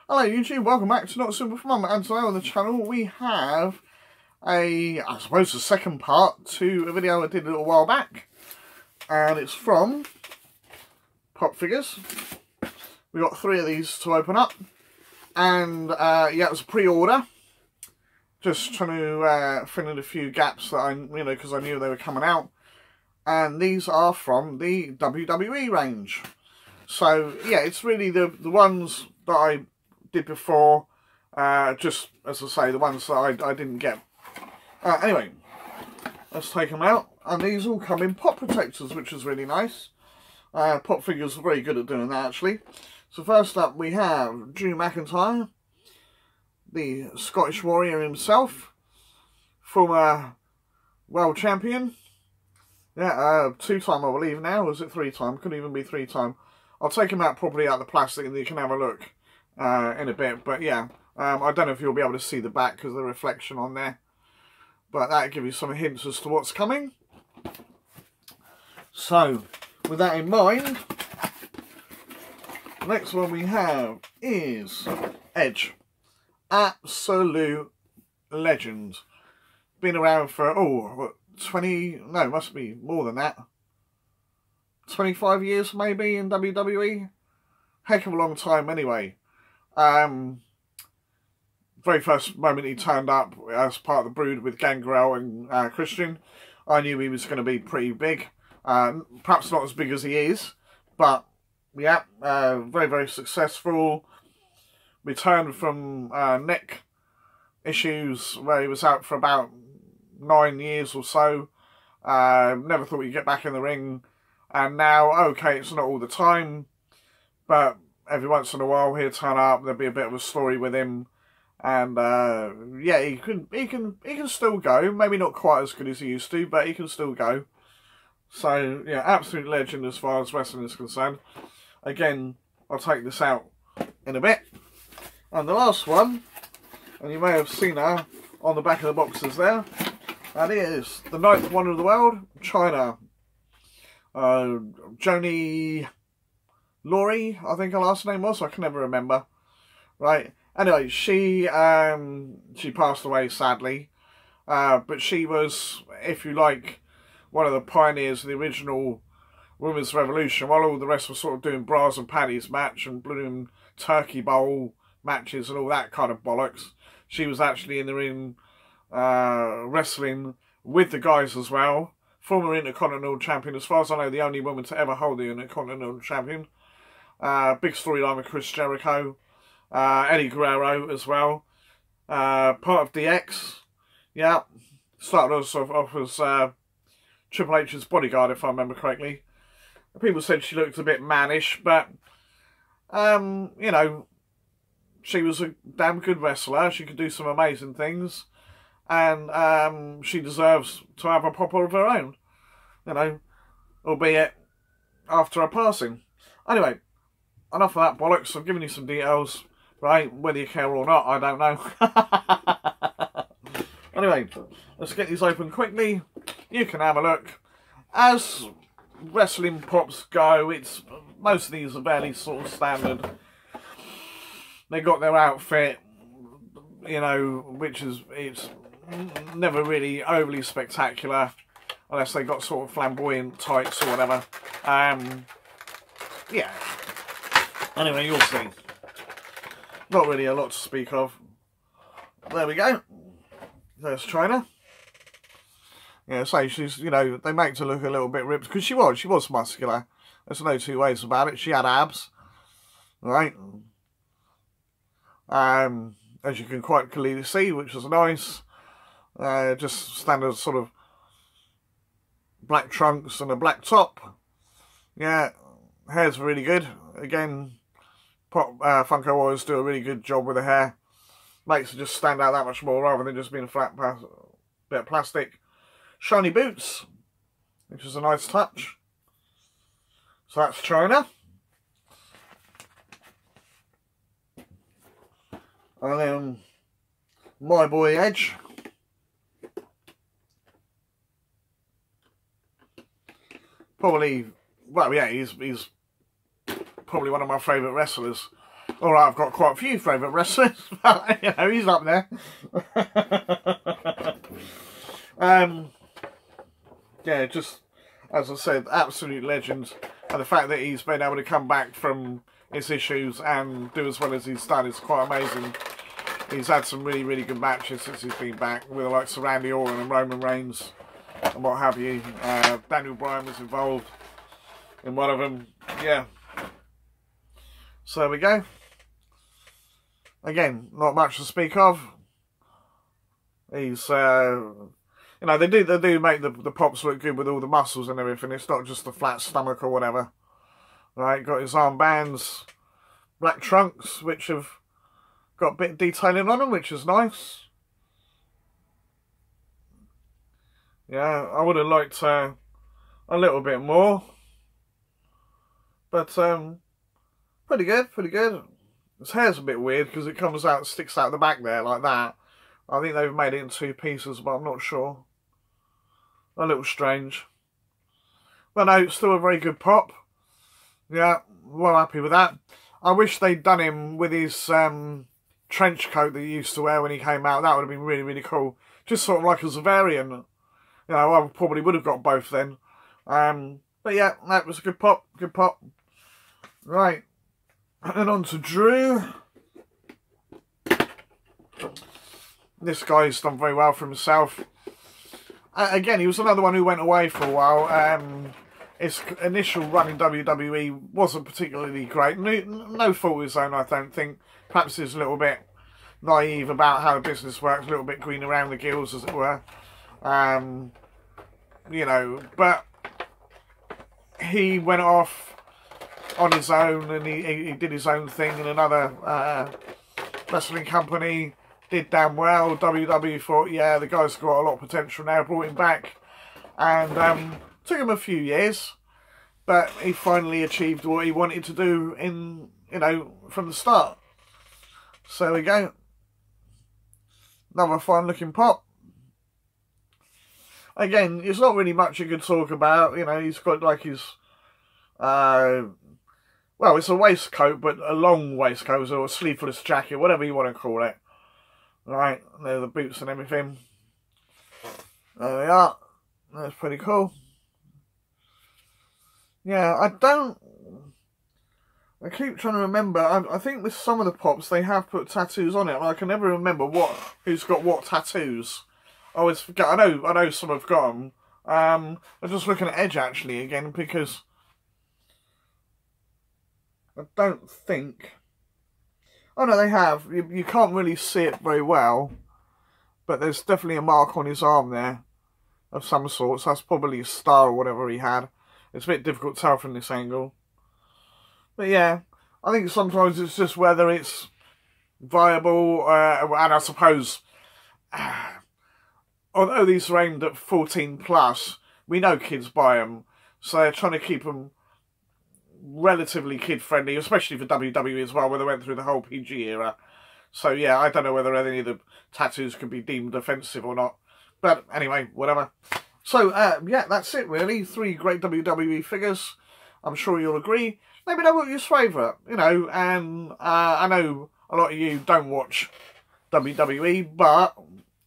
Hello YouTube, welcome back to Not Simple for Mum, and today on the channel we have I suppose the second part to a video I did a little while back, and it's from PopFigures. We got 3 of these to open up, and yeah, it was a pre-order, just trying to fill in a few gaps that because I knew they were coming out, and these are from the WWE range. So yeah, it's really the ones that I did before, just as I say, the ones that I didn't get. Anyway, let's take them out, and these all come in pop protectors, which is really nice. PopFigures are very good at doing that, actually. So first up we have Drew McIntyre, the Scottish Warrior himself, former world champion. Yeah, 2-time I believe now, is it 3-time? Could even be 3-time. I'll take him out properly out of the plastic and you can have a look in a bit, but yeah, I don't know if you'll be able to see the back because of the reflection on there, but that'll give you some hints as to what's coming. So with that in mind, the next one we have is Edge. Absolute legend. Been around for, what, 20, no, must be more than that, 25 years maybe in WWE. Heck of a long time anyway. Very first moment he turned up as part of the Brood with Gangrel and Christian, I knew he was going to be pretty big. Perhaps not as big as he is, but yeah, very, very successful. Returned from neck issues where he was out for about 9 years or so. Never thought he'd get back in the ring. And now, okay, it's not all the time, but every once in a while he'll turn up, there'll be a bit of a story with him, and yeah, he can still go. Maybe not quite as good as he used to, but he can still go. So yeah, absolute legend as far as wrestling is concerned. Again, I'll take this out in a bit. And the last one, and you may have seen her on the back of the boxes there, that is the 9th wonder of the world, China. Joni Laurie, I think her last name was. I can never remember. Right. Anyway, she passed away sadly, but she was, if you like, one of the pioneers of the original women's revolution. While all the rest were sort of doing bras and panties match and blooming turkey bowl matches and all that kind of bollocks, she was actually in the ring wrestling with the guys as well. Former Intercontinental Champion, as far as I know, the only woman to ever hold the Intercontinental Champion. Big storyline with Chris Jericho, Eddie Guerrero as well. Part of DX, yeah. Started off as Triple H's bodyguard, if I remember correctly. People said she looked a bit mannish, but you know, she was a damn good wrestler. She could do some amazing things. And she deserves to have a pop of her own, you know, albeit after her passing. Anyway, enough of that bollocks. I've given you some details, right? Whether you care or not, I don't know. Anyway, let's get these open quickly. You can have a look. As wrestling pops go, most of these are fairly sort of standard. They got their outfit, you know, it's never really overly spectacular unless they got sort of flamboyant tights or whatever. Yeah. Anyway, you'll see. Not really a lot to speak of. There we go. There's China. Yeah, so she's, you know, they make her look a little bit ripped because she was muscular. There's no two ways about it. She had abs, right? As you can quite clearly see, which was nice. Just standard sort of black trunks and a black top. Yeah, hair's really good. Again, Funko always do a really good job with the hair. Makes it just stand out that much more rather than just being a flat bit of plastic. Shiny boots, which is a nice touch. So that's China. And then my boy Edge. Probably, well, yeah, he's probably one of my favourite wrestlers. Alright, I've got quite a few favourite wrestlers, but, you know, he's up there. Yeah, just, as I said, absolute legend. And the fact that he's been able to come back from his issues and do as well as he's done is quite amazing. He's had some really, really good matches since he's been back, with the likes of Randy Orton and Roman Reigns and what have you. Daniel Bryan was involved in one of them. Yeah. So there we go. Again, not much to speak of. He's, you know, they do make the pops look good with all the muscles and everything. It's not just a flat stomach or whatever. Right, got his armbands, black trunks, which have got a bit of detailing on them, which is nice. Yeah, I would have liked a little bit more. But, pretty good, pretty good. His hair's a bit weird because it comes out, sticks out the back there like that. I think they've made it in 2 pieces, but I'm not sure. A little strange. But no, it's still a very good pop. Yeah, well happy with that. I wish they'd done him with his trench coat that he used to wear when he came out. That would have been really, really cool. Just sort of like as a variant. You know, I probably would have got both then. But yeah, that was a good pop. Good pop. Right. And on to Drew. This guy's done very well for himself. Again, he was another one who went away for a while. His initial run in WWE wasn't particularly great. No fault of his own, I don't think. Perhaps he's a little bit naive about how the business works, a little bit green around the gills, as it were. You know, but he went off on his own and he did his own thing in another wrestling company. Did damn well. WWE thought, yeah, the guy's got a lot of potential now, brought him back. And took him a few years, but he finally achieved what he wanted to do in, you know, from the start. So there we go. Another fine looking pop. Again, it's not really much you could talk about. You know, he's got like his, well, it's a waistcoat, but a long waistcoat or a sleeveless jacket, whatever you want to call it. Right, there are the boots and everything. There we are. That's pretty cool. Yeah, I keep trying to remember. I think with some of the pops, they have put tattoos on it, and I can never remember who's got what tattoos. I always forget. I know some have got them. I'm just looking at Edge, actually, again, because I don't think... Oh no, they have. You can't really see it very well, but there's definitely a mark on his arm there of some sort. So that's probably a star or whatever he had. It's a bit difficult to tell from this angle. But yeah, I think sometimes it's just whether it's viable, and I suppose, although these are aimed at 14 plus, we know kids buy them, so they're trying to keep them relatively kid-friendly, especially for WWE as well, where they went through the whole PG era. So yeah, I don't know whether any of the tattoos can be deemed offensive or not. But anyway, whatever. So, yeah, that's it really. 3 great WWE figures. I'm sure you'll agree. Let me know what your favourite, you know, and I know a lot of you don't watch WWE, but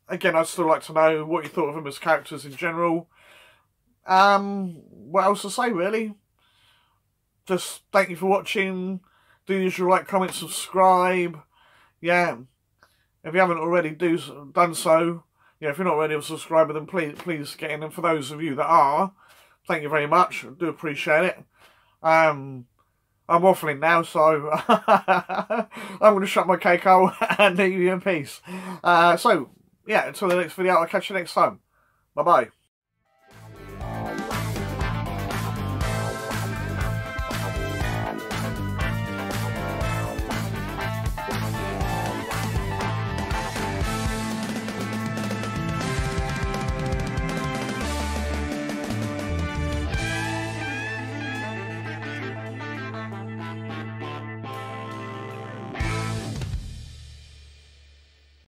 again, I'd still like to know what you thought of them as characters in general. What else to say, really? Just thank you for watching. Do the usual like, comment, subscribe. Yeah. If you haven't already done so, yeah, if you're not already a subscriber, then please get in. And for those of you that are, thank you very much. I do appreciate it. I'm waffling now, so I'm going to shut my cake hole and leave you in peace. So, yeah, until the next video, I'll catch you next time. Bye-bye.